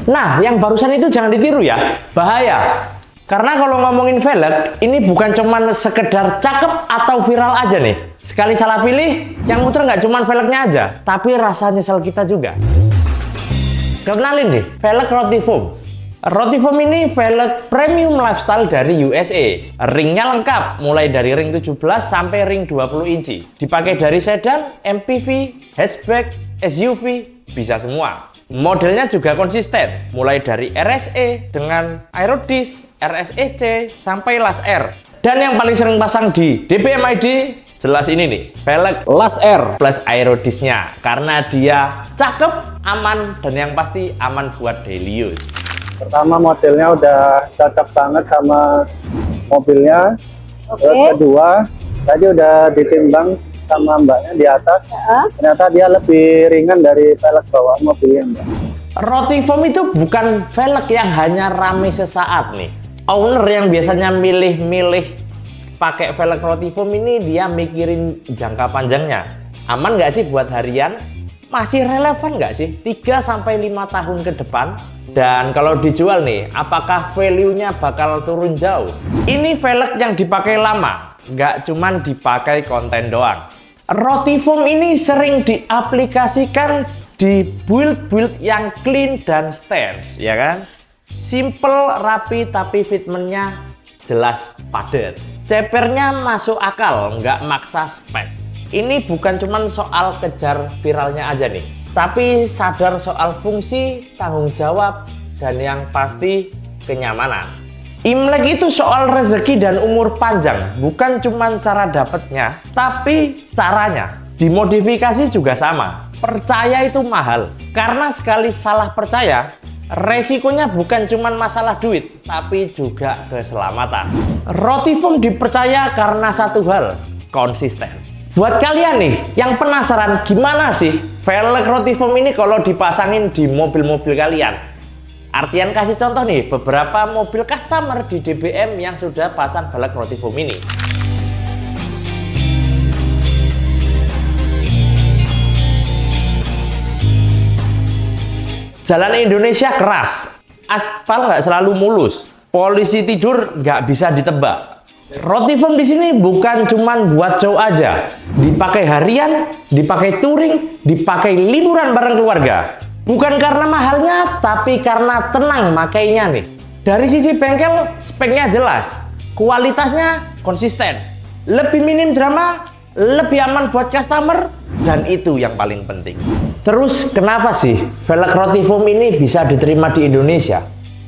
Nah, yang barusan itu jangan ditiru ya, bahaya. Karena kalau ngomongin velg, ini bukan cuman sekedar cakep atau viral aja nih. Sekali salah pilih, yang muter nggak cuman velgnya aja, tapi rasa nyesel kita juga. Kenalin nih, velg Rotifoam. Rotifoam ini velg premium lifestyle dari USA. Ringnya lengkap, mulai dari ring 17 sampai ring 20 inci. Dipakai dari sedan, MPV, hatchback, SUV, bisa semua. Modelnya juga konsisten, mulai dari RSE dengan Aerodisc, RSEC, sampai LAS R. Dan yang paling sering pasang di DBM ID, jelas ini nih, velg LAS R plus Aerodisc-nya. Karena dia cakep, aman, dan yang pasti aman buat daily use. Pertama, modelnya udah cocok banget sama mobilnya. Terus kedua, tadi udah ditimbang sama mbaknya di atas. Ternyata dia lebih ringan dari velg bawaan mobilnya, mbak. Rotifoam itu bukan velg yang hanya rame sesaat nih. Owner yang biasanya milih-milih pakai velg Rotifoam ini, dia mikirin jangka panjangnya. Aman nggak sih buat harian? Masih relevan nggak sih 3-5 tahun ke depan? Dan kalau dijual nih, apakah value-nya bakal turun jauh? Ini velg yang dipakai lama, nggak cuman dipakai konten doang. Rotifoam ini sering diaplikasikan di build-build yang clean dan stance, ya kan? Simple, rapi, tapi fitmentnya jelas padat. Cepernya masuk akal, nggak maksa spek. Ini bukan cuman soal kejar viralnya aja nih, tapi sadar soal fungsi, tanggung jawab, dan yang pasti kenyamanan. Imlek itu soal rezeki dan umur panjang, bukan cuma cara dapetnya, tapi caranya. Dimodifikasi juga sama. Percaya itu mahal, karena sekali salah percaya, resikonya bukan cuma masalah duit, tapi juga keselamatan. Rotifoam dipercaya karena satu hal, konsisten. Buat kalian nih yang penasaran gimana sih velg Rotifoam ini kalau dipasangin di mobil-mobil kalian. Artian kasih contoh nih beberapa mobil customer di DBM yang sudah pasang velg Rotifoam ini. Jalan Indonesia keras, aspal nggak selalu mulus, polisi tidur nggak bisa ditebak. Rotifoam di sini bukan cuman buat show aja, dipakai harian, dipakai touring, dipakai liburan bareng keluarga. Bukan karena mahalnya, tapi karena tenang makainya nih. Dari sisi bengkel, speknya jelas, kualitasnya konsisten, lebih minim drama, lebih aman buat customer, dan itu yang paling penting. Terus kenapa sih velg Rotifoam ini bisa diterima di Indonesia?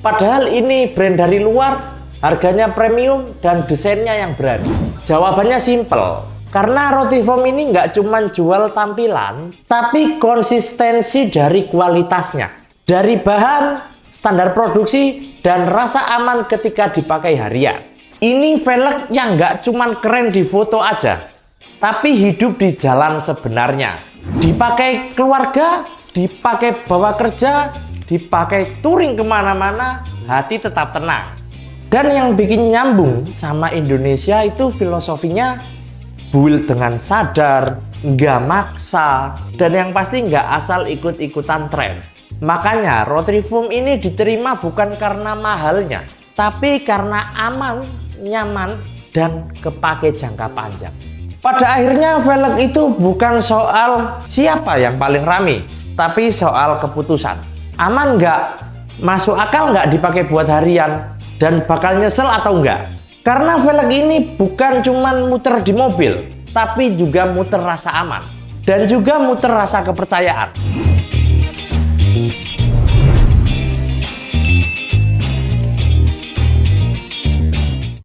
Padahal ini brand dari luar, harganya premium, dan desainnya yang berani. Jawabannya simple, karena Rotifoam ini nggak cuma jual tampilan, tapi konsistensi dari kualitasnya. Dari bahan, standar produksi, dan rasa aman ketika dipakai harian. Ini velg yang nggak cuma keren di foto aja, tapi hidup di jalan sebenarnya. Dipakai keluarga, dipakai bawa kerja, dipakai touring kemana-mana, hati tetap tenang. Dan yang bikin nyambung sama Indonesia itu filosofinya build dengan sadar, nggak maksa, dan yang pasti nggak asal ikut-ikutan tren. Makanya Rotifoam ini diterima bukan karena mahalnya, tapi karena aman, nyaman, dan kepake jangka panjang. Pada akhirnya velg itu bukan soal siapa yang paling rame, tapi soal keputusan. Aman nggak? Masuk akal nggak dipakai buat harian? Dan bakal nyesel atau enggak? Karena velg ini bukan cuman muter di mobil, tapi juga muter rasa aman dan juga muter rasa kepercayaan.